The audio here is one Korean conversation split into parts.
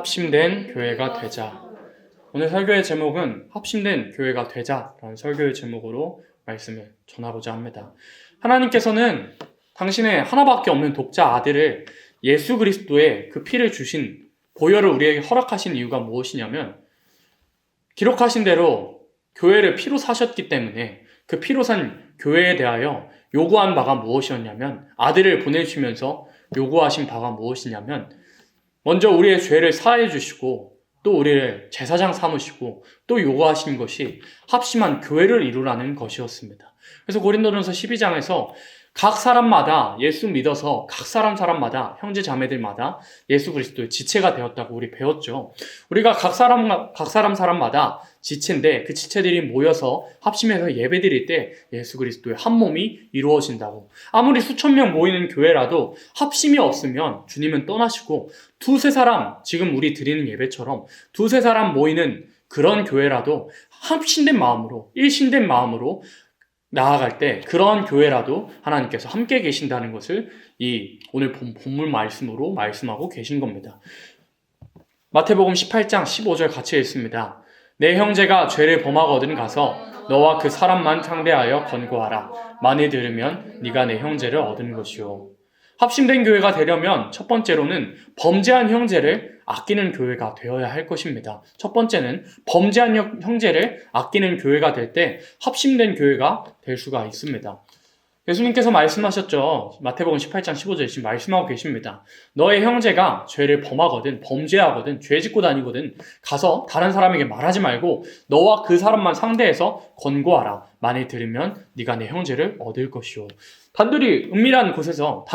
합심된 교회가 되자. 오늘 설교의 제목은 합심된 교회가 되자라는 설교의 제목으로 말씀을 전하고자 합니다. 하나님께서는 당신의 하나밖에 없는 독자 아들을 예수 그리스도의 그 피를 주신 보혈을 우리에게 허락하신 이유가 무엇이냐면, 기록하신 대로 교회를 피로 사셨기 때문에 그 피로 산 교회에 대하여 요구한 바가 무엇이었냐면, 아들을 보내주시면서 요구하신 바가 무엇이냐면, 먼저 우리의 죄를 사해 주시고 또 우리를 제사장 삼으시고 또 요구하신 것이 합심한 교회를 이루라는 것이었습니다. 그래서 고린도전서 12장에서 각 사람마다 예수 믿어서 각 사람마다 형제 자매들마다 예수 그리스도의 지체가 되었다고 우리 배웠죠. 우리가 각 사람마다 지체인데 그 지체들이 모여서 합심해서 예배드릴 때 예수 그리스도의 한 몸이 이루어진다고. 아무리 수천 명 모이는 교회라도 합심이 없으면 주님은 떠나시고, 두세 사람, 지금 우리 드리는 예배처럼 두세 사람 모이는 그런 교회라도 합심된 마음으로, 일심된 마음으로 나아갈 때 그런 교회라도 하나님께서 함께 계신다는 것을 이 오늘 본문 말씀으로 말씀하고 계신 겁니다. 마태복음 18장 15절 같이 읽습니다. 내 형제가 죄를 범하거든 가서 너와 그 사람만 상대하여 권고하라. 만일 들으면 네가 내 형제를 얻은 것이요. 합심된 교회가 되려면 첫 번째로는 범죄한 형제를 아끼는 교회가 되어야 할 것입니다. 첫 번째는 범죄한 형제를 아끼는 교회가 될 때 합심된 교회가 될 수가 있습니다. 예수님께서 말씀하셨죠. 마태복음 18장 15절에 지금 말씀하고 계십니다. 너의 형제가 죄를 범하거든, 범죄하거든, 죄 짓고 다니거든 가서 다른 사람에게 말하지 말고 너와 그 사람만 상대해서 권고하라. 만일 들으면 네가 내 형제를 얻을 것이요. 단둘이 은밀한 곳에서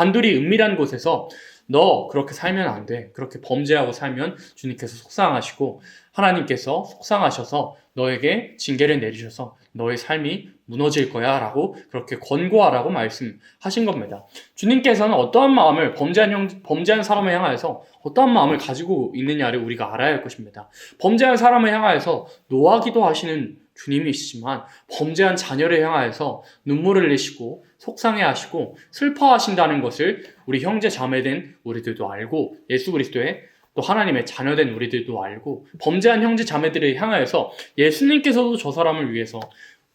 너 그렇게 살면 안 돼. 그렇게 범죄하고 살면 주님께서 속상하시고 하나님께서 속상하셔서 너에게 징계를 내리셔서 너의 삶이 무너질 거야 라고 그렇게 권고하라고 말씀하신 겁니다. 주님께서는 어떠한 마음을 범죄한 사람을 향하여서 어떠한 마음을 가지고 있느냐를 우리가 알아야 할 것입니다. 범죄한 사람을 향하여서 노하기도 하시는 주님이시지만 범죄한 자녀를 향하여서 눈물을 내시고 속상해하시고 슬퍼하신다는 것을 우리 형제 자매된 우리들도 알고, 예수 그리스도의 또 하나님의 자녀된 우리들도 알고, 범죄한 형제 자매들을 향하여서 예수님께서도 저 사람을 위해서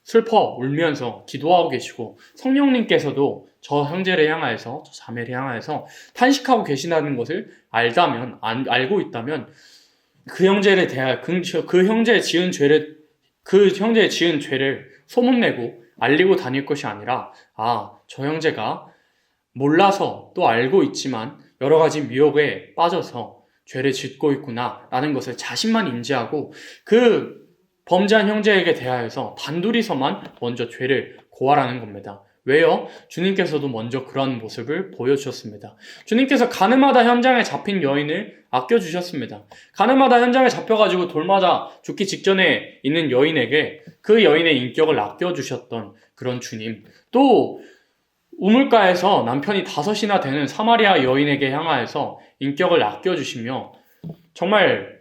슬퍼 울면서 기도하고 계시고, 성령님께서도 저 형제를 향하여서, 저 자매를 향하여서 탄식하고 계신다는 것을 알고 있다면 그 형제에 대하여 그 형제의 지은 죄를 소문내고 알리고 다닐 것이 아니라, 저 형제가 몰라서 또 알고 있지만 여러 가지 미혹에 빠져서 죄를 짓고 있구나 라는 것을 자신만 인지하고 그 범죄한 형제에게 대하여서 단둘이서만 먼저 죄를 고하라는 겁니다. 왜요? 주님께서도 먼저 그런 모습을 보여주셨습니다. 주님께서 가늠하다 현장에 잡힌 여인을 아껴주셨습니다. 가늠하다 현장에 잡혀가지고 돌맞아 죽기 직전에 있는 여인에게 그 여인의 인격을 아껴주셨던 그런 주님, 또 우물가에서 남편이 5이나 되는 사마리아 여인에게 향하여서 인격을 아껴주시며, 정말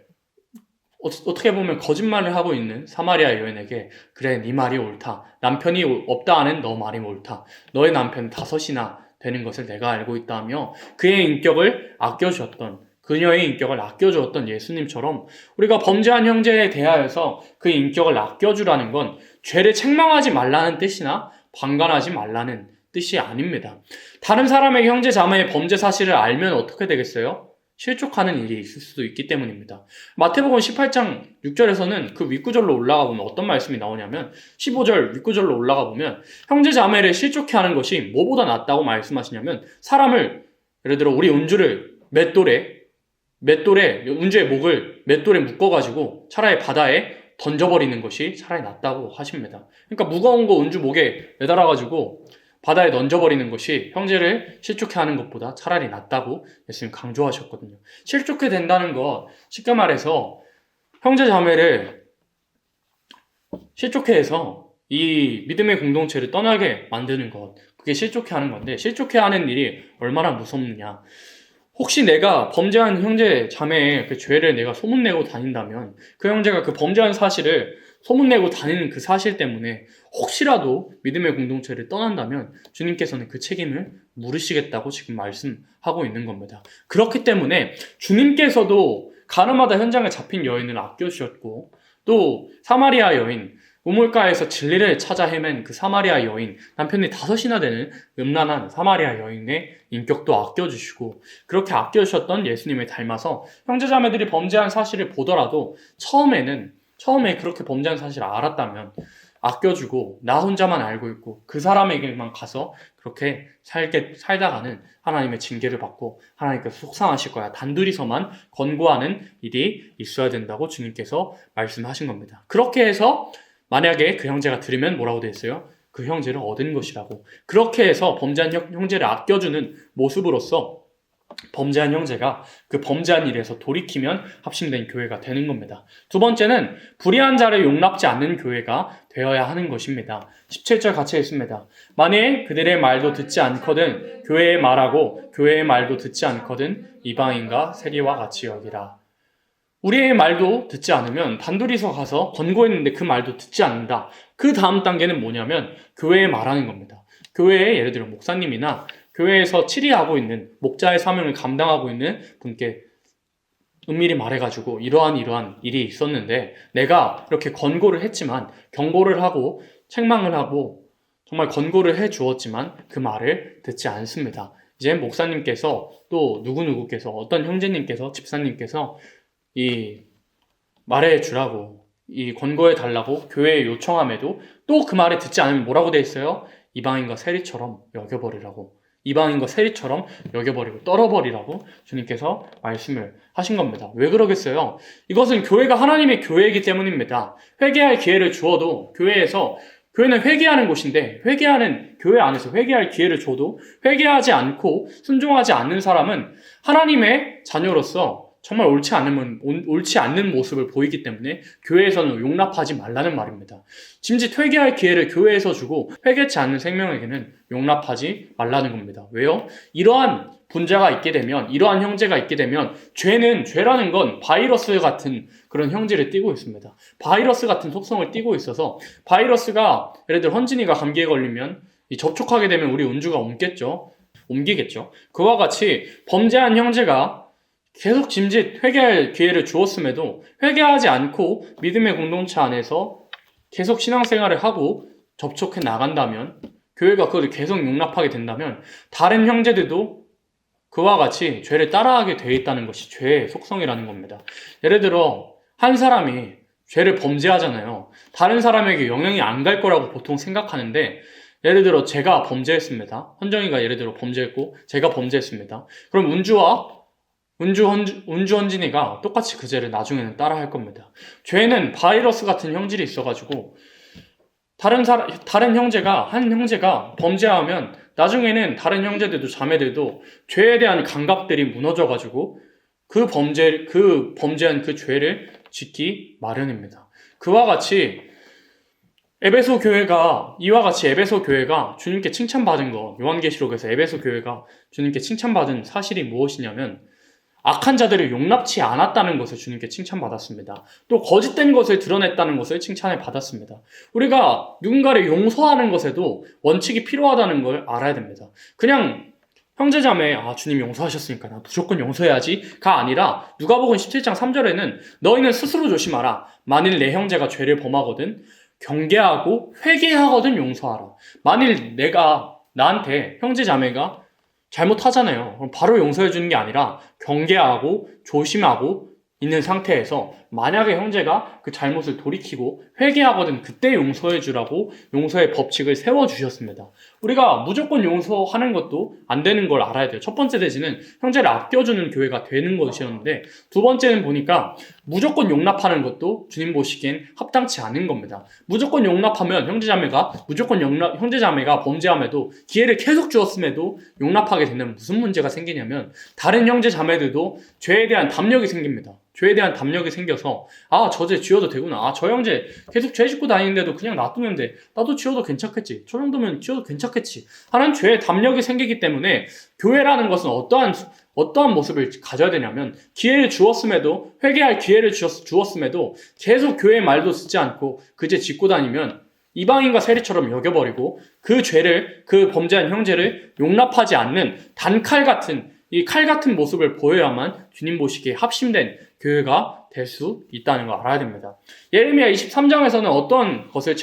어떻게 보면 거짓말을 하고 있는 사마리아 여인에게 그래 네 말이 옳다, 남편이 없다 하는 너 말이 옳다, 너의 남편 5이나 되는 것을 내가 알고 있다며 그의 인격을 아껴주었던, 그녀의 인격을 아껴주었던 예수님처럼 우리가 범죄한 형제에 대하여서 그 인격을 아껴주라는 건 죄를 책망하지 말라는 뜻이나 방관하지 말라는 뜻이 아닙니다. 다른 사람의 형제 자매의 범죄 사실을 알면 어떻게 되겠어요? 실족하는 일이 있을 수도 있기 때문입니다. 마태복음 18장 6절에서는 그 윗구절로 올라가 보면 어떤 말씀이 나오냐면, 15절 윗구절로 올라가 보면 형제 자매를 실족해 하는 것이 뭐보다 낫다고 말씀하시냐면, 사람을, 예를 들어 우리 운주를 운주의 목을 맷돌에 묶어가지고 차라리 바다에 던져버리는 것이 차라리 낫다고 하십니다. 그러니까 무거운 거 운주 목에 매달아가지고 바다에 던져버리는 것이 형제를 실족해 하는 것보다 차라리 낫다고 예수님 강조하셨거든요. 실족해 된다는 것, 쉽게 말해서 형제 자매를 실족해 해서 이 믿음의 공동체를 떠나게 만드는 것, 그게 실족해 하는 건데, 실족해 하는 일이 얼마나 무섭느냐. 혹시 내가 범죄한 형제 자매의 그 죄를 내가 소문내고 다닌다면, 그 형제가 그 범죄한 사실을 소문내고 다니는 그 사실 때문에 혹시라도 믿음의 공동체를 떠난다면 주님께서는 그 책임을 물으시겠다고 지금 말씀하고 있는 겁니다. 그렇기 때문에 주님께서도 가늠하다 현장에 잡힌 여인을 아껴주셨고, 또 사마리아 여인, 우물가에서 진리를 찾아 헤맨 그 사마리아 여인, 남편이 5이나 되는 음란한 사마리아 여인의 인격도 아껴주시고, 그렇게 아껴주셨던 예수님을 닮아서 형제자매들이 범죄한 사실을 보더라도 처음에 그렇게 범죄한 사실을 알았다면 아껴주고 나 혼자만 알고 있고 그 사람에게만 가서 그렇게 살다가는 하나님의 징계를 받고 하나님께서 속상하실 거야. 단둘이서만 권고하는 일이 있어야 된다고 주님께서 말씀하신 겁니다. 그렇게 해서 만약에 그 형제가 들으면 뭐라고 되어 있어요? 그 형제를 얻은 것이라고. 그렇게 해서 범죄한 형제를 아껴주는 모습으로서 범죄한 형제가 그 범죄한 일에서 돌이키면 합심된 교회가 되는 겁니다. 두 번째는 불의한 자를 용납지 않는 교회가 되어야 하는 것입니다. 17절 같이 읽습니다. 만일 그들의 말도 듣지 않거든 교회의 말하고 교회의 말도 듣지 않거든 이방인과 세리와 같이 여기라. 우리의 말도 듣지 않으면 단둘이서 가서 권고했는데 그 말도 듣지 않는다. 그 다음 단계는 뭐냐면 교회에 말하는 겁니다. 교회에 예를 들어 목사님이나 교회에서 치리하고 있는 목자의 사명을 감당하고 있는 분께 은밀히 말해가지고 이러한 일이 있었는데 내가 이렇게 권고를 했지만 경고를 하고 책망을 하고 정말 권고를 해 주었지만 그 말을 듣지 않습니다. 이제 목사님께서 또 누구누구께서 어떤 형제님께서 집사님께서 이 말해 주라고 이 권고해 달라고 교회에 요청함에도 또 그 말을 듣지 않으면 뭐라고 돼 있어요? 이방인과 세리처럼 여겨버리라고. 이방인과 세리처럼 여겨버리고 떨어버리라고 주님께서 말씀을 하신 겁니다. 왜 그러겠어요? 이것은 교회가 하나님의 교회이기 때문입니다. 회개할 기회를 주어도 교회는 회개하는 곳인데 교회 안에서 회개할 기회를 줘도 회개하지 않고 순종하지 않는 사람은 하나님의 자녀로서 정말 옳지 않는 모습을 보이기 때문에 교회에서는 용납하지 말라는 말입니다. 짐짓 회개할 기회를 교회에서 주고 회개치 않는 생명에게는 용납하지 말라는 겁니다. 왜요? 이러한 분자가 있게 되면, 이러한 형제가 있게 되면 죄라는 건 바이러스 같은 그런 형질을 띠고 있습니다. 바이러스 같은 속성을 띠고 있어서 바이러스가 예를 들어 헌진이가 감기에 걸리면 접촉하게 되면 우리 운주가 옮기겠죠. 그와 같이 범죄한 형제가 계속 짐짓 회개할 기회를 주었음에도 회개하지 않고 믿음의 공동체 안에서 계속 신앙생활을 하고 접촉해 나간다면 교회가 그것을 계속 용납하게 된다면 다른 형제들도 그와 같이 죄를 따라하게 되어 있다는 것이 죄의 속성이라는 겁니다. 예를 들어 한 사람이 죄를 범죄하잖아요. 다른 사람에게 영향이 안 갈 거라고 보통 생각하는데 예를 들어 제가 범죄했습니다. 헌정이가 예를 들어 범죄했고 제가 범죄했습니다. 그럼 헌진이가 똑같이 그 죄를 나중에는 따라 할 겁니다. 죄는 바이러스 같은 형질이 있어가지고 한 형제가 범죄하면 나중에는 다른 형제들도 자매들도 죄에 대한 감각들이 무너져가지고 그 범죄한 그 죄를 짓기 마련입니다. 이와 같이 에베소 교회가 주님께 칭찬받은 거, 요한계시록에서 에베소 교회가 주님께 칭찬받은 사실이 무엇이냐면 악한 자들을 용납치 않았다는 것을 주님께 칭찬받았습니다. 또 거짓된 것을 드러냈다는 것을 칭찬을 받았습니다. 우리가 누군가를 용서하는 것에도 원칙이 필요하다는 걸 알아야 됩니다. 그냥 형제자매 주님 용서하셨으니까 나 무조건 용서해야지가 아니라 누가복음 17장 3절에는 너희는 스스로 조심하라. 만일 내 형제가 죄를 범하거든 경계하고 회개하거든 용서하라. 만일 나한테 형제자매가 잘못하잖아요. 그럼 바로 용서해 주는 게 아니라 경계하고 조심하고 있는 상태에서 만약에 형제가 그 잘못을 돌이키고 회개하거든 그때 용서해 주라고 용서의 법칙을 세워주셨습니다. 우리가 무조건 용서하는 것도 안 되는 걸 알아야 돼요. 첫 번째 대지는 형제를 아껴주는 교회가 되는 것이었는데 두 번째는 보니까 무조건 용납하는 것도 주님 보시기엔 합당치 않은 겁니다. 무조건 용납하면 형제자매가 범죄함에도 기회를 계속 주었음에도 용납하게 되면 무슨 문제가 생기냐면 다른 형제자매들도 죄에 대한 담력이 생깁니다. 죄에 대한 담력이 생겨서 저 죄 지어도 되구나. 저 형제 계속 죄 짓고 다니는데도 그냥 놔두는데 나도 지어도 괜찮겠지. 저 정도면 지어도 괜찮겠지. 하는 죄의 담력이 생기기 때문에 교회라는 것은 어떠한 모습을 가져야 되냐면 기회를 주었음에도 회개할 기회를 주었음에도 계속 교회의 말도 듣지 않고 그 죄 짓고 다니면 이방인과 세리처럼 여겨버리고 그 범죄한 형제를 용납하지 않는 이 칼 같은 모습을 보여야만 주님 보시기에 합심된 교회가 될 수 있다는 걸 알아야 됩니다. 예레미야 23장에서는 어떤 것을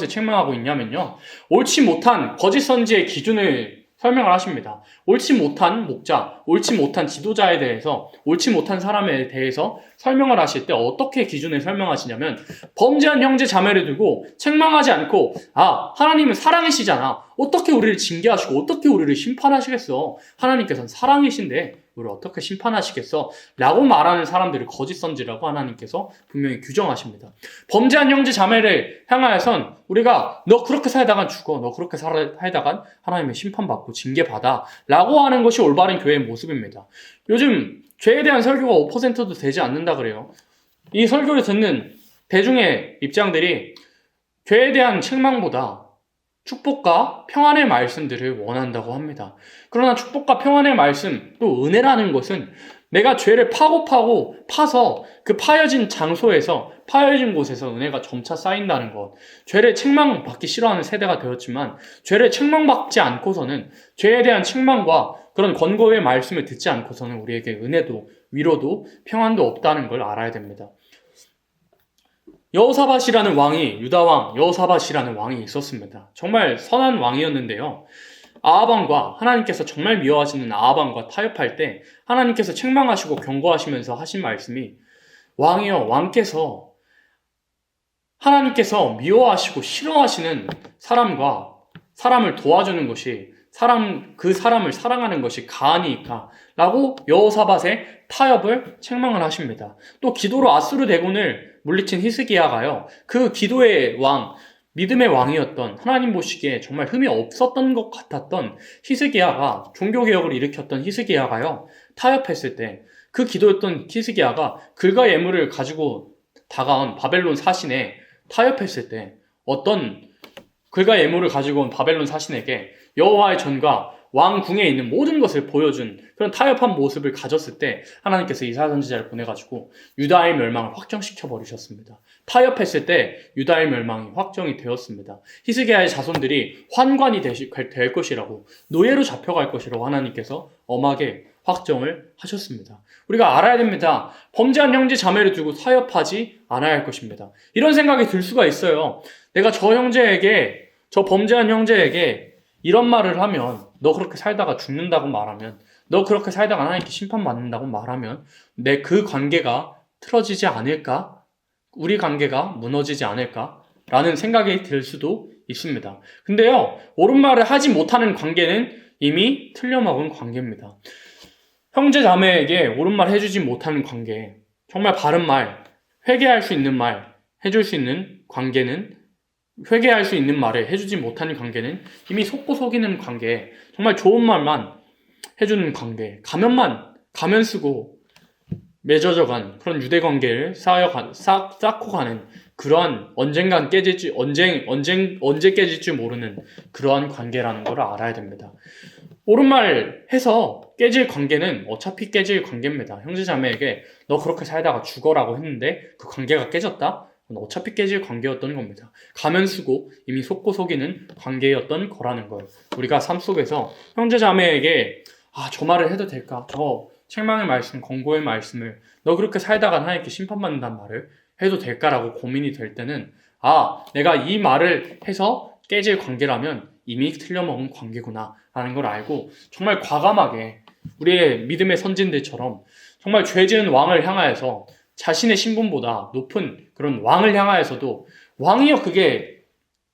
책망하고 있냐면요. 옳지 못한 거짓 선지의 기준을 설명을 하십니다. 옳지 못한 목자, 옳지 못한 지도자에 대해서, 옳지 못한 사람에 대해서 설명을 하실 때 어떻게 기준을 설명하시냐면, 범죄한 형제 자매를 두고 책망하지 않고, 하나님은 사랑이시잖아. 어떻게 우리를 징계하시고 어떻게 우리를 심판하시겠어? 하나님께서는 사랑이신데 우리를 어떻게 심판하시겠어? 라고 말하는 사람들을 거짓 선지라고 하나님께서 분명히 규정하십니다. 범죄한 형제 자매를 향하여선 우리가 너 그렇게 살다간 죽어, 너 그렇게 살다간 하나님의 심판받고 징계받아 라고 하는 것이 올바른 교회의 모습입니다. 요즘 죄에 대한 설교가 5%도 되지 않는다 그래요. 이 설교를 듣는 대중의 입장들이 죄에 대한 책망보다 축복과 평안의 말씀들을 원한다고 합니다. 그러나 축복과 평안의 말씀, 또 은혜라는 것은 내가 죄를 파서 그 파여진 장소에서, 파여진 곳에서 은혜가 점차 쌓인다는 것. 죄를 책망받기 싫어하는 세대가 되었지만 죄를 책망받지 않고서는, 죄에 대한 책망과 그런 권고의 말씀을 듣지 않고서는 우리에게 은혜도 위로도 평안도 없다는 걸 알아야 됩니다. 여호사밧이라는 왕이, 유다왕 여호사밧이라는 왕이 있었습니다. 정말 선한 왕이었는데요. 아합왕과, 하나님께서 정말 미워하시는 아합왕과 타협할 때 하나님께서 책망하시고 경고하시면서 하신 말씀이, 왕이여, 왕께서 하나님께서 미워하시고 싫어하시는 사람을 도와주는 것이, 그 사람을 사랑하는 것이 가하니까 라고 여호사밧의 타협을 책망을 하십니다. 또 기도로 아수르 대군을 물리친 히스기야가요, 그 기도의 왕, 믿음의 왕이었던, 하나님 보시기에 정말 흠이 없었던 것 같았던 히스기야가, 종교개혁을 일으켰던 히스기야가요, 타협했을 때, 그 기도였던 히스기야가 글과 예물을 가지고 다가온 바벨론 사신에 타협했을 때, 어떤 글과 예물을 가지고 온 바벨론 사신에게 여호와의 전과 왕궁에 있는 모든 것을 보여준 그런 타협한 모습을 가졌을 때 하나님께서 이사야 선지자를 보내가지고 유다의 멸망을 확정시켜 버리셨습니다. 타협했을 때 유다의 멸망이 확정이 되었습니다. 히스기야의 자손들이 환관이 될 것이라고, 노예로 잡혀갈 것이라고 하나님께서 엄하게 확정을 하셨습니다. 우리가 알아야 됩니다. 범죄한 형제 자매를 두고 타협하지 않아야 할 것입니다. 이런 생각이 들 수가 있어요. 내가 저 범죄한 형제에게 이런 말을 하면, 너 그렇게 살다가 죽는다고 말하면, 너 그렇게 살다가 하나님께 심판받는다고 말하면 내 그 관계가 틀어지지 않을까? 우리 관계가 무너지지 않을까? 라는 생각이 들 수도 있습니다. 근데요, 옳은 말을 하지 못하는 관계는 이미 틀려먹은 관계입니다. 형제 자매에게 옳은 말 해주지 못하는 관계, 정말 바른 말, 회개할 수 있는 말 해줄 수 있는 관계는, 회개할 수 있는 말을 해주지 못하는 관계는 이미 속고 속이는 관계, 정말 좋은 말만 해주는 관계, 가면 쓰고 맺어져간 그런 유대 관계를 쌓고 가는 그러한 언제 깨질지 모르는 그러한 관계라는 걸 알아야 됩니다. 옳은 말 해서 깨질 관계는 어차피 깨질 관계입니다. 형제 자매에게 너 그렇게 살다가 죽어라고 했는데 그 관계가 깨졌다? 어차피 깨질 관계였던 겁니다. 가면 쓰고 이미 속고 속이는 관계였던 거라는 걸 우리가 삶 속에서 형제 자매에게 저 말을 해도 될까? 저 책망의 말씀, 권고의 말씀을 너 그렇게 살다가 하나님께 심판받는다는 말을 해도 될까라고 고민이 될 때는 내가 이 말을 해서 깨질 관계라면 이미 틀려먹은 관계구나 라는 걸 알고 정말 과감하게 우리의 믿음의 선진들처럼 정말 죄 지은 왕을 향하여서 자신의 신분보다 높은 그런 왕을 향하여서도 왕이여 그게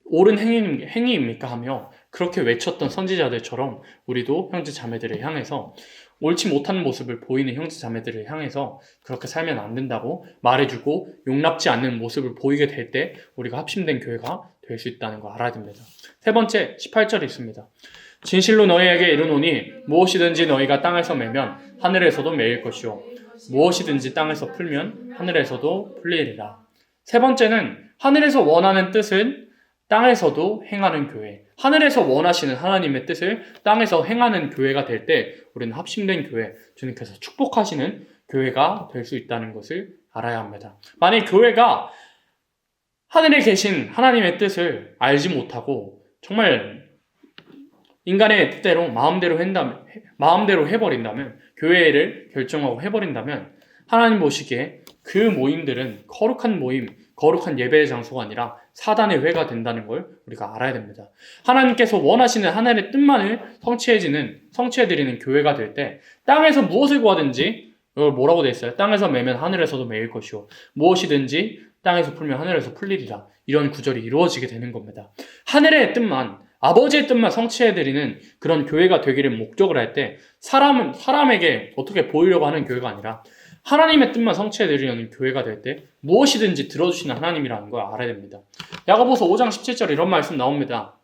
옳은 행위입니까? 하며 그렇게 외쳤던 선지자들처럼 우리도 형제 자매들을 향해서 옳지 못한 모습을 보이는 형제 자매들을 향해서 그렇게 살면 안 된다고 말해주고 용납지 않는 모습을 보이게 될 때 우리가 합심된 교회가 될 수 있다는 거 알아야 됩니다. 세 번째 18절이 있습니다. 진실로 너희에게 이르노니 무엇이든지 너희가 땅에서 매면 하늘에서도 매일 것이요 무엇이든지 땅에서 풀면 하늘에서도 풀리리라. 세 번째는 하늘에서 원하는 뜻은 땅에서도 행하는 교회. 하늘에서 원하시는 하나님의 뜻을 땅에서 행하는 교회가 될 때 우리는 합심된 교회, 주님께서 축복하시는 교회가 될 수 있다는 것을 알아야 합니다. 만약 교회가 하늘에 계신 하나님의 뜻을 알지 못하고 정말 인간의 뜻대로 마음대로 해버린다면, 교회를 결정하고 해버린다면 하나님 보시기에 그 모임들은 거룩한 모임, 거룩한 예배의 장소가 아니라 사단의 회가 된다는 걸 우리가 알아야 됩니다. 하나님께서 원하시는 하나님의 뜻만을 성취해드리는 교회가 될 때 땅에서 무엇을 구하든지, 이걸 뭐라고 돼 있어요? 땅에서 매면 하늘에서도 매일 것이요 무엇이든지 땅에서 풀면 하늘에서 풀리리라. 이런 구절이 이루어지게 되는 겁니다. 하늘의 뜻만, 아버지의 뜻만 성취해드리는 그런 교회가 되기를 목적을 할 때 사람에게 어떻게 보이려고 하는 교회가 아니라 하나님의 뜻만 성취해드리려는 교회가 될 때 무엇이든지 들어주시는 하나님이라는 걸 알아야 됩니다. 야고보서 5장 17절 이런 말씀 나옵니다.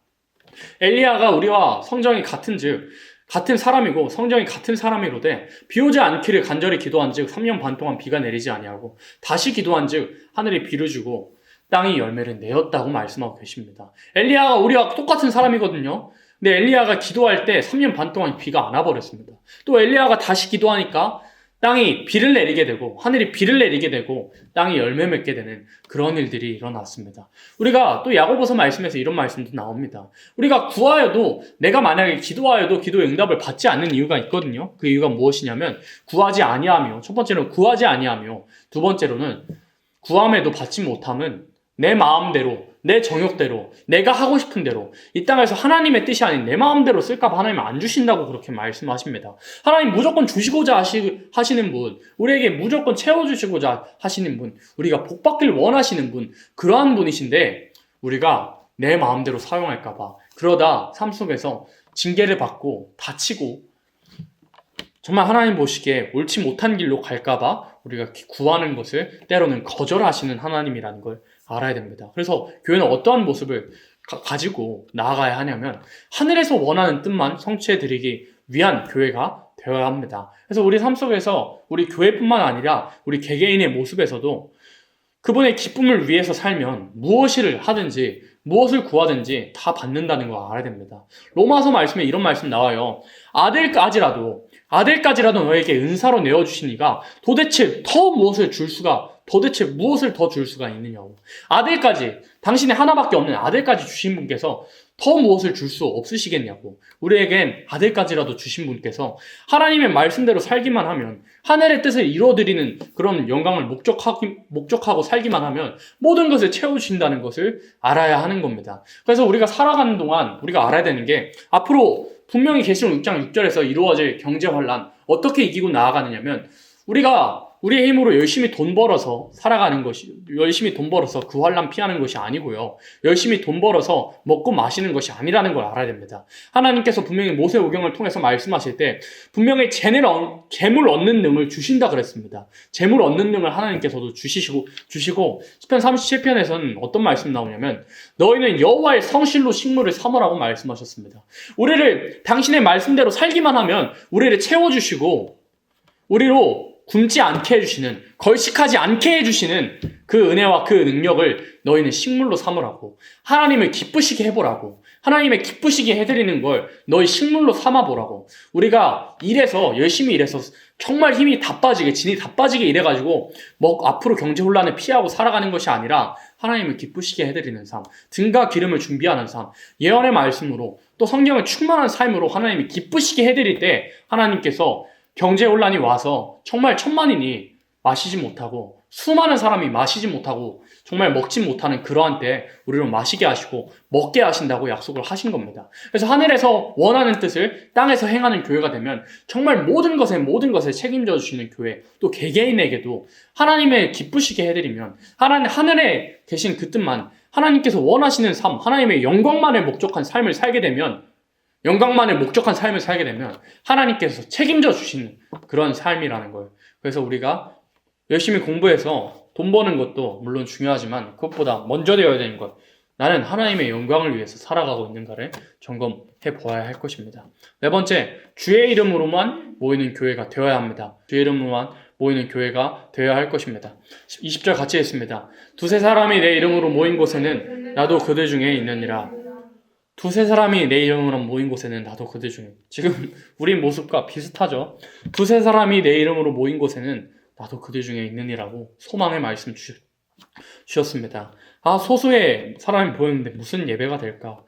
엘리야가 우리와 성정이 같은 사람이고 성정이 같은 사람이로되 비 오지 않기를 간절히 기도한즉 3년 반 동안 비가 내리지 아니하고 다시 기도한즉 하늘이 비를 주고 땅이 열매를 내었다고 말씀하고 계십니다. 엘리야가 우리와 똑같은 사람이거든요. 근데 엘리야가 기도할 때 3년 반 동안 비가 안 와버렸습니다. 또 엘리야가 다시 기도하니까 땅이 비를 내리게 되고 하늘이 비를 내리게 되고 땅이 열매 맺게 되는 그런 일들이 일어났습니다. 우리가 또 야고보서 말씀에서 이런 말씀도 나옵니다. 우리가 구하여도, 내가 만약에 기도하여도 기도의 응답을 받지 않는 이유가 있거든요. 그 이유가 무엇이냐면 구하지 아니하며, 첫 번째로는 구하지 아니하며, 두 번째로는 구함에도 받지 못함은 내 마음대로, 내 정욕대로, 내가 하고 싶은 대로 이 땅에서 하나님의 뜻이 아닌 내 마음대로 쓸까 봐 하나님 안 주신다고 그렇게 말씀하십니다. 하나님 무조건 주시고자 하시는 분, 우리에게 무조건 채워주시고자 하시는 분, 우리가 복받길 원하시는 분, 그러한 분이신데 우리가 내 마음대로 사용할까 봐 그러다 삶 속에서 징계를 받고 다치고 정말 하나님 보시기에 옳지 못한 길로 갈까 봐 우리가 구하는 것을 때로는 거절하시는 하나님이라는 걸 알아야 됩니다. 그래서 교회는 어떠한 모습을 가지고 나아가야 하냐면 하늘에서 원하는 뜻만 성취해드리기 위한 교회가 되어야 합니다. 그래서 우리 삶 속에서 우리 교회뿐만 아니라 우리 개개인의 모습에서도 그분의 기쁨을 위해서 살면 무엇을 하든지 무엇을 구하든지 다 받는다는 걸 알아야 됩니다. 로마서 말씀에 이런 말씀 나와요. 아들까지라도 너에게 은사로 내어주시니가 도대체 무엇을 더 줄 수가 있느냐고. 아들까지, 당신의 하나밖에 없는 아들까지 주신 분께서 더 무엇을 줄 수 없으시겠냐고. 우리에겐 아들까지라도 주신 분께서 하나님의 말씀대로 살기만 하면, 하늘의 뜻을 이루어드리는 그런 영광을 목적하고 살기만 하면 모든 것을 채워주신다는 것을 알아야 하는 겁니다. 그래서 우리가 살아가는 동안 우리가 알아야 되는 게, 앞으로 분명히 계시록 6장 6절에서 이루어질 경제환란, 어떻게 이기고 나아가느냐면 우리가 우리의 힘으로 열심히 돈 벌어서 살아가는 것이, 열심히 돈 벌어서 그 환란 피하는 것이 아니고요. 열심히 돈 벌어서 먹고 마시는 것이 아니라는 걸 알아야 됩니다. 하나님께서 분명히 모세오경을 통해서 말씀하실 때 분명히 재물 얻는 능을 주신다 그랬습니다. 재물 얻는 능을 하나님께서도 주시고 시편 37편에서는 어떤 말씀 나오냐면 너희는 여호와의 성실로 식물을 삼으라고 말씀하셨습니다. 우리를 당신의 말씀대로 살기만 하면 우리를 채워주시고 우리로 굶지 않게 해주시는, 걸식하지 않게 해주시는 그 은혜와 그 능력을 너희는 식물로 삼으라고, 하나님을 기쁘시게 해보라고, 하나님의 기쁘시게 해드리는 걸 너희 식물로 삼아보라고. 우리가 열심히 일해서 정말 힘이 다 빠지게, 진이 다 빠지게 일해가지고 앞으로 경제 혼란을 피하고 살아가는 것이 아니라 하나님을 기쁘시게 해드리는 삶, 등과 기름을 준비하는 삶, 예언의 말씀으로 또 성경을 충만한 삶으로 하나님이 기쁘시게 해드릴 때 하나님께서 경제 혼란이 와서 정말 천만인이 마시지 못하고 수많은 사람이 마시지 못하고 정말 먹지 못하는 그러한 때 우리를 마시게 하시고 먹게 하신다고 약속을 하신 겁니다. 그래서 하늘에서 원하는 뜻을 땅에서 행하는 교회가 되면 정말 모든 것에 책임져 주시는 교회, 또 개개인에게도 하나님의 기쁘시게 해드리면 하늘에 계신 그 뜻만, 하나님께서 원하시는 삶, 하나님의 영광만을 목적한 삶을 살게 되면 하나님께서 책임져 주시는 그런 삶이라는 거예요. 그래서 우리가 열심히 공부해서 돈 버는 것도 물론 중요하지만 그것보다 먼저 되어야 되는 것, 나는 하나님의 영광을 위해서 살아가고 있는가를 점검해 보아야 할 것입니다. 네 번째, 주의 이름으로만 모이는 교회가 되어야 합니다. 주의 이름으로만 모이는 교회가 되어야 할 것입니다. 20절 같이 했습니다. 두세 사람이 내 이름으로 모인 곳에는 나도 그들 중에 있느니라. 두세 사람이 내 이름으로 모인 곳에는 나도 그들 중에, 지금 우리 모습과 비슷하죠. 두세 사람이 내 이름으로 모인 곳에는 나도 그들 중에 있느니라고 소망의 말씀 주셨습니다. 소수의 사람이 모였는데 무슨 예배가 될까?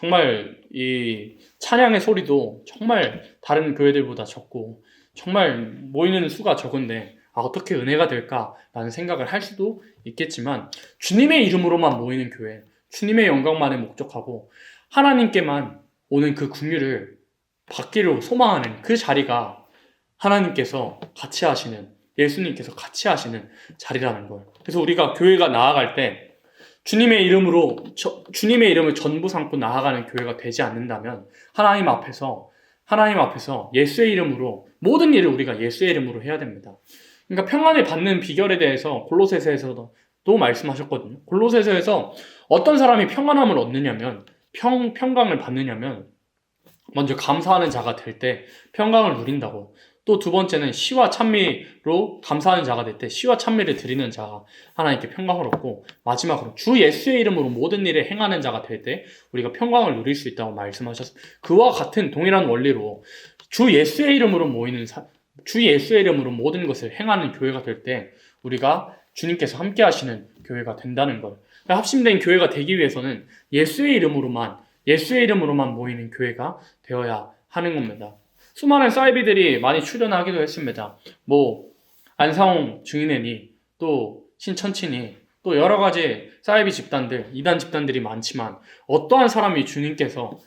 정말 이 찬양의 소리도 정말 다른 교회들보다 적고 정말 모이는 수가 적은데 어떻게 은혜가 될까라는 생각을 할 수도 있겠지만 주님의 이름으로만 모이는 교회, 주님의 영광만을 목적하고 하나님께만 오는 그 긍휼을 받기를 소망하는 그 자리가 하나님께서 같이 하시는, 예수님께서 같이 하시는 자리라는 걸. 그래서 우리가 교회가 나아갈 때 주님의 이름을 전부 삼고 나아가는 교회가 되지 않는다면 하나님 앞에서 예수의 이름으로 모든 일을 우리가 예수의 이름으로 해야 됩니다. 그러니까 평안을 받는 비결에 대해서 골로새서에서도 말씀하셨거든요. 골로새서에서 어떤 사람이 평안함을 얻느냐면 평강을 받느냐면 먼저 감사하는 자가 될 때 평강을 누린다고. 또 두 번째는 시와 찬미로 감사하는 자가 될 때 시와 찬미를 드리는 자가 하나님께 평강을 얻고, 마지막으로 주 예수의 이름으로 모든 일을 행하는 자가 될 때 우리가 평강을 누릴 수 있다고 말씀하셨습니다. 그와 같은 동일한 원리로 주 예수의 이름으로 모든 것을 행하는 교회가 될 때 우리가 주님께서 함께 하시는 교회가 된다는 것. 합심된 교회가 되기 위해서는 예수의 이름으로만 모이는 교회가 되어야 하는 겁니다. 수많은 사이비들이 많이 출연하기도 했습니다. 안상홍 증인회니, 또 신천치니, 또 여러 가지 사이비 집단들, 이단 집단들이 많지만 어떠한 사람이 주님께서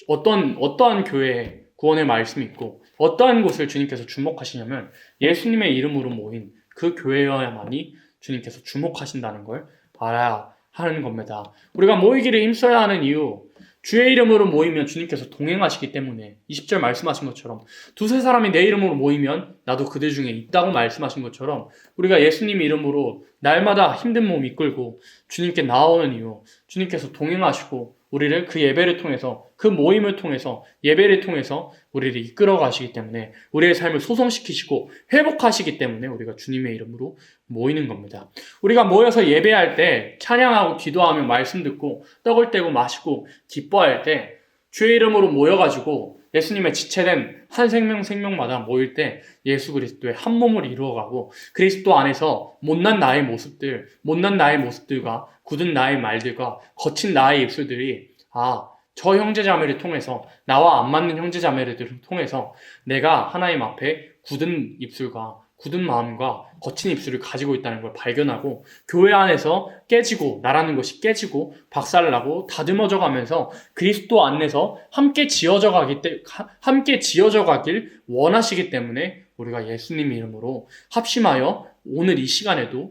어떠한 교회에 구원의 말씀이 있고 어떠한 곳을 주님께서 주목하시냐면 예수님의 이름으로 모인 그 교회여야만이 주님께서 주목하신다는 걸 알아야 하는 겁니다. 우리가 모이기를 힘써야 하는 이유, 주의 이름으로 모이면 주님께서 동행하시기 때문에 20절 말씀하신 것처럼 두세 사람이 내 이름으로 모이면 나도 그들 중에 있다고 말씀하신 것처럼 우리가 예수님 이름으로 날마다 힘든 몸 이끌고 주님께 나오는 이유, 주님께서 동행하시고 우리를 그 예배를 통해서, 그 모임을 통해서, 예배를 통해서 우리를 이끌어 가시기 때문에, 우리의 삶을 소성시키시고 회복하시기 때문에 우리가 주님의 이름으로 모이는 겁니다. 우리가 모여서 예배할 때 찬양하고 기도하며 말씀 듣고 떡을 떼고 마시고 기뻐할 때 주의 이름으로 모여가지고 예수님의 지체된 한 생명마다 모일 때 예수 그리스도의 한 몸을 이루어가고 그리스도 안에서 못난 나의 모습들과 굳은 나의 말들과 거친 나의 입술들이 저 형제자매를 통해서, 나와 안 맞는 형제자매를 통해서 내가 하나님 앞에 굳은 입술과 굳은 마음과 거친 입술을 가지고 있다는 걸 발견하고 교회 안에서 나라는 것이 깨지고 박살나고 다듬어져 가면서 그리스도 안에서 함께 지어져 가길 원하시기 때문에 우리가 예수님 이름으로 합심하여 오늘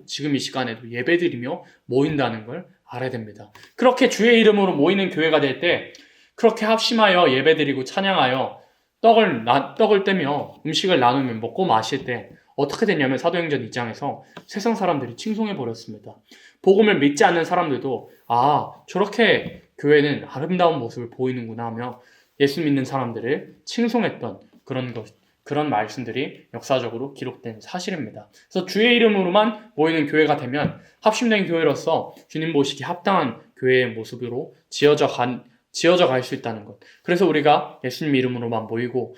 지금 이 시간에도 예배드리며 모인다는 걸 알아야 됩니다. 그렇게 주의 이름으로 모이는 교회가 될 때 그렇게 합심하여 예배드리고 찬양하여 떡을 떼며 음식을 나누며 먹고 마실 때 어떻게 됐냐면 사도행전 2장에서 세상 사람들이 칭송해 버렸습니다. 복음을 믿지 않는 사람들도 저렇게 교회는 아름다운 모습을 보이는구나 하며 예수 믿는 사람들을 칭송했던 그런 말씀들이 역사적으로 기록된 사실입니다. 그래서 주의 이름으로만 모이는 교회가 되면 합심된 교회로서 주님 보시기 합당한 교회의 모습으로 지어져 갈 수 있다는 것. 그래서 우리가 예수님 이름으로만 모이고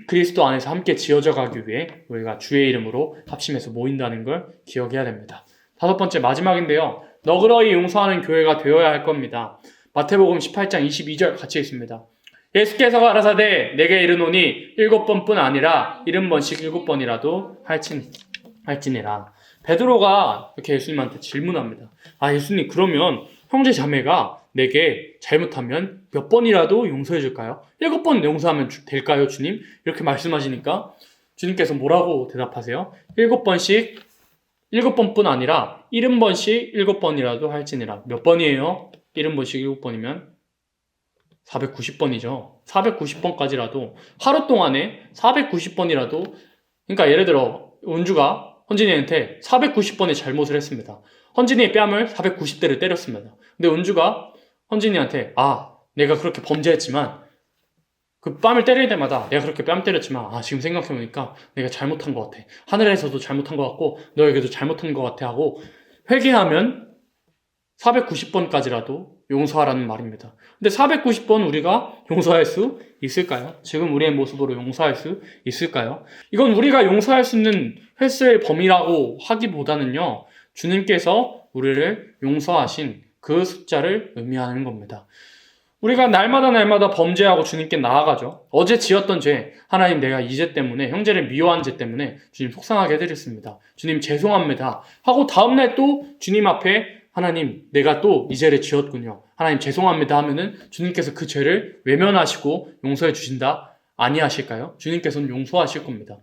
그리스도 안에서 함께 지어져 가기 위해 우리가 주의 이름으로 합심해서 모인다는 걸 기억해야 됩니다. 5번째 마지막인데요. 너그러이 용서하는 교회가 되어야 할 겁니다. 마태복음 18장 22절 같이 있습니다. 예수께서 가라사대 내게 이르노니 7번뿐 아니라 70번씩 7번이라도 할지니라. 베드로가 이렇게 예수님한테 질문합니다. 예수님, 그러면 형제 자매가 내게 잘못하면 몇 번이라도 용서해 줄까요? 7번 용서하면 될까요, 주님? 이렇게 말씀하시니까 주님께서 뭐라고 대답하세요? 7번뿐 아니라 70번씩 7번이라도 할지니라. 몇 번이에요? 70번씩 7번이면 490번이죠. 490번까지라도 하루 동안에 490번이라도, 그러니까 예를 들어 은주가 헌진이한테 490번의 잘못을 했습니다. 헌진이의 뺨을 490대를 때렸습니다. 근데 은주가 헌진이한테 내가 그렇게 범죄했지만 그 뺨을 때릴 때마다 내가 그렇게 뺨 때렸지만 지금 생각해보니까 내가 잘못한 것 같아. 하늘에서도 잘못한 것 같고 너에게도 잘못한 것 같아 하고 회개하면 490번까지라도 용서하라는 말입니다. 근데 490번 우리가 용서할 수 있을까요? 지금 우리의 모습으로 용서할 수 있을까요? 이건 우리가 용서할 수 있는 횟수의 범위라고 하기보다는요, 주님께서 우리를 용서하신 그 숫자를 의미하는 겁니다. 우리가 날마다 범죄하고 주님께 나아가죠. 어제 지었던 죄, 하나님 내가 이 죄 때문에, 형제를 미워한 죄 때문에 주님 속상하게 해드렸습니다. 주님 죄송합니다. 하고 다음날 또 주님 앞에 하나님 내가 또 이 죄를 지었군요. 하나님 죄송합니다 하면은 주님께서 그 죄를 외면하시고 용서해 주신다? 아니하실까요? 주님께서는 용서하실 겁니다.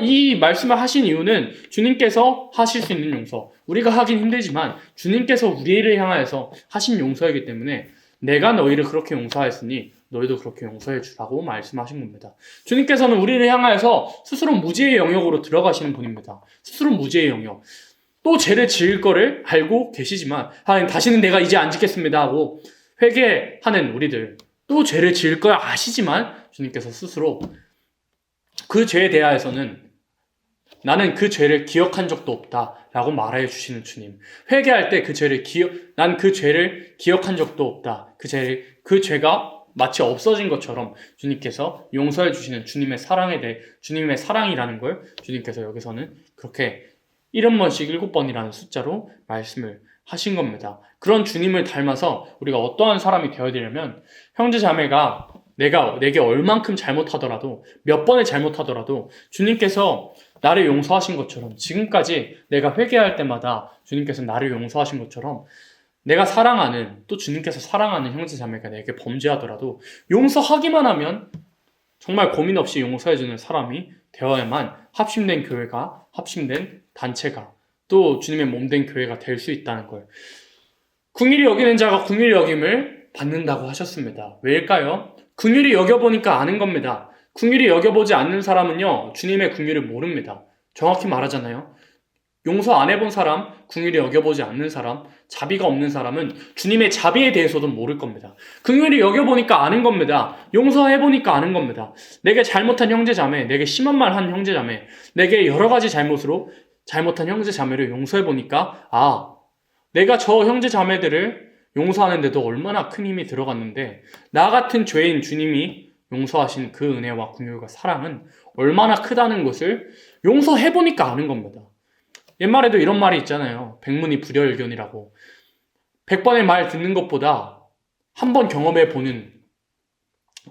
이 말씀을 하신 이유는 주님께서 하실 수 있는 용서, 우리가 하긴 힘들지만 주님께서 우리를 향하여서 하신 용서이기 때문에 내가 너희를 그렇게 용서하였으니 너희도 그렇게 알게 주라고 말씀하신 겁니다. 주님께서는 우리를 향하여서 스스로 무죄의 영역으로 들어가시는 분입니다. 스스로 무죄의 영역. 또 죄를 지을 거를 알고 계시지만 하나님 다시는 내가 이제 안 짓겠습니다 하고 회개하는 우리들, 또 죄를 지을 걸 아시지만 주님께서 스스로 그 죄에 대하여서는 나는 그 죄를 기억한 적도 없다라고 말해 주시는 주님. 회개할 때 난 그 죄를 기억한 적도 없다. 그 죄가 마치 없어진 것처럼 주님께서 용서해 주시는 주님의 사랑에 대해, 주님의 사랑이라는 걸 주님께서 여기서는 그렇게 70번씩 7번이라는 숫자로 말씀을 하신 겁니다. 그런 주님을 닮아서 우리가 어떠한 사람이 되어야 되냐면, 형제 자매가 내게 얼만큼 잘못하더라도, 몇 번을 잘못하더라도 주님께서 나를 용서하신 것처럼, 지금까지 내가 회개할 때마다 주님께서 나를 용서하신 것처럼 내가 사랑하는, 또 주님께서 사랑하는 형제 자매가 내게 범죄하더라도 용서하기만 하면 정말 고민 없이 용서해주는 사람이 되어야만 합심된 교회가, 합심된 단체가, 또 주님의 몸된 교회가 될 수 있다는 걸, 긍휼히 여기는 자가 긍휼히 여김을 받는다고 하셨습니다. 왜일까요? 긍휼히 여겨보니까 아는 겁니다. 긍휼히 여겨보지 않는 사람은요, 주님의 긍휼을 모릅니다. 정확히 말하잖아요. 용서 안 해본 사람, 긍휼히 여겨보지 않는 사람, 자비가 없는 사람은 주님의 자비에 대해서도 모를 겁니다. 긍휼히 여겨보니까 아는 겁니다. 용서해보니까 아는 겁니다. 내게 잘못한 형제 자매, 내게 심한 말 한 형제 자매, 내게 여러 가지 잘못으로 잘못한 형제 자매를 용서해보니까, 내가 저 형제 자매들을 용서하는데도 얼마나 큰 힘이 들어갔는데, 나 같은 죄인 주님이 용서하신 그 은혜와 긍휼과 사랑은 얼마나 크다는 것을 용서해보니까 아는 겁니다. 옛말에도 이런 말이 있잖아요. 백문이 불여일견이라고. 100번의 말 듣는 것보다 한 번 경험해보는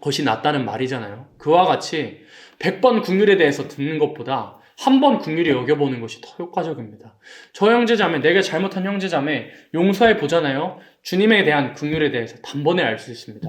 것이 낫다는 말이잖아요. 그와 같이 100번 긍휼에 대해서 듣는 것보다 한 번 긍휼히 여겨보는 것이 더 효과적입니다. 저 형제자매, 내가 잘못한 형제자매 용서해 보잖아요. 주님에 대한 긍휼에 대해서 단번에 알 수 있습니다.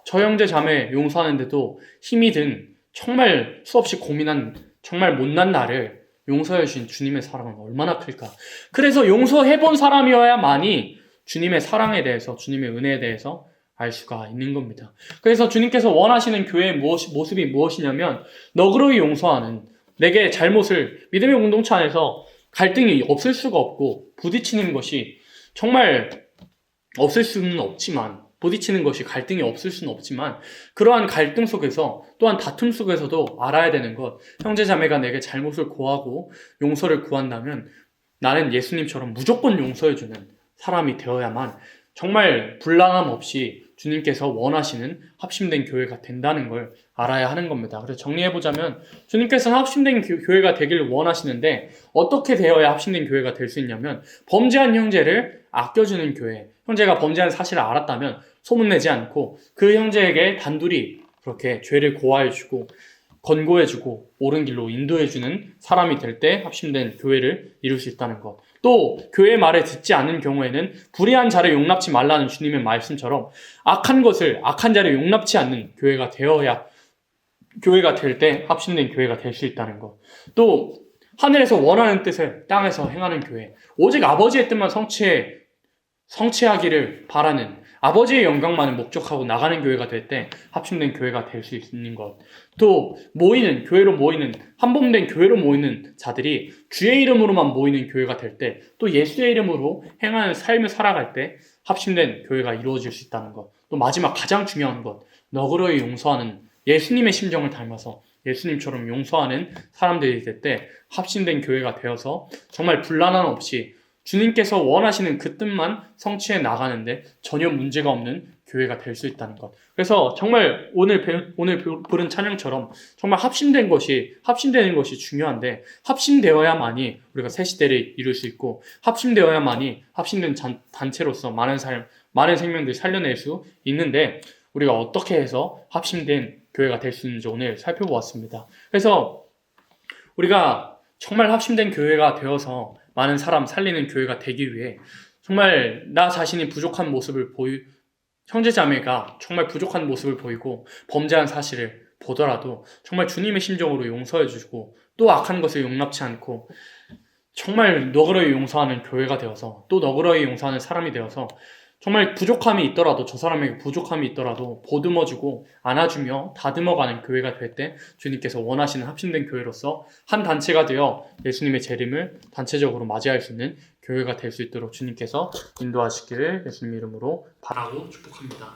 저 형제자매 용서하는데도 힘이 든, 정말 수없이 고민한, 정말 못난 나를 용서해 주신 주님의 사랑은 얼마나 클까. 그래서 용서해본 사람이어야만이 주님의 사랑에 대해서, 주님의 은혜에 대해서 알 수가 있는 겁니다. 그래서 주님께서 원하시는 교회의 모습이 무엇이냐면, 너그러이 용서하는, 내게 잘못을, 믿음의 공동체 안에서 갈등이 없을 수가 없고 부딪히는 것이 정말 없을 수는 없지만, 부딪히는 것이 갈등이 없을 수는 없지만, 그러한 갈등 속에서, 또한 다툼 속에서도 알아야 되는 것, 형제자매가 내게 잘못을 고하고 용서를 구한다면 나는 예수님처럼 무조건 용서해주는 사람이 되어야만 정말 불안함 없이 주님께서 원하시는 합심된 교회가 된다는 걸 알아야 하는 겁니다. 그래서 정리해보자면, 주님께서는 합심된 교회가 되기를 원하시는데 어떻게 되어야 합심된 교회가 될 수 있냐면, 범죄한 형제를 아껴주는 교회, 형제가 범죄한 사실을 알았다면 소문내지 않고 그 형제에게 단둘이 그렇게 죄를 고하해주고 권고해주고 옳은 길로 인도해주는 사람이 될 때 합심된 교회를 이룰 수 있다는 것. 또 교회의 말을 듣지 않는 경우에는 불의한 자를 용납치 말라는 주님의 말씀처럼 악한 자를 용납치 않는 교회가 되어야, 교회가 될 때 합심된 교회가 될 수 있다는 것. 또 하늘에서 원하는 뜻을 땅에서 행하는 교회, 오직 아버지의 뜻만 성취하기를 바라는, 아버지의 영광만을 목적하고 나가는 교회가 될 때 합심된 교회가 될 수 있는 것. 또 교회로 모이는, 한몸된 교회로 모이는 자들이 주의 이름으로만 모이는 교회가 될 때, 또 예수의 이름으로 행하는 삶을 살아갈 때 합심된 교회가 이루어질 수 있다는 것. 또 마지막 가장 중요한 것, 너그러이 용서하는, 예수님의 심정을 닮아서 예수님처럼 용서하는 사람들이 될 때 합심된 교회가 되어서 정말 불안함 없이 주님께서 원하시는 그 뜻만 성취해 나가는데 전혀 문제가 없는 교회가 될 수 있다는 것. 그래서 정말 오늘 부른 찬양처럼 정말 합심되는 것이 중요한데, 합심되어야만이 우리가 새 시대를 이룰 수 있고, 합심되어야만이 합심된 단체로서 많은 생명들 살려낼 수 있는데 우리가 어떻게 해서 합심된 교회가 될 수 있는지 오늘 살펴보았습니다. 그래서 우리가 정말 합심된 교회가 되어서 많은 사람 살리는 교회가 되기 위해 정말 나 자신이 부족한 모습을 형제자매가 정말 부족한 모습을 보이고 범죄한 사실을 보더라도 정말 주님의 심정으로 용서해 주시고 또 악한 것을 용납치 않고 정말 너그러이 용서하는 교회가 되어서 또 너그러이 용서하는 사람이 되어서 정말 부족함이 있더라도 저 사람에게 부족함이 있더라도 보듬어주고 안아주며 다듬어가는 교회가 될 때 주님께서 원하시는 합심된 교회로서 한 단체가 되어 예수님의 재림을 단체적으로 맞이할 수 있는 교회가 될 수 있도록 주님께서 인도하시기를 예수님 이름으로 바라고 축복합니다.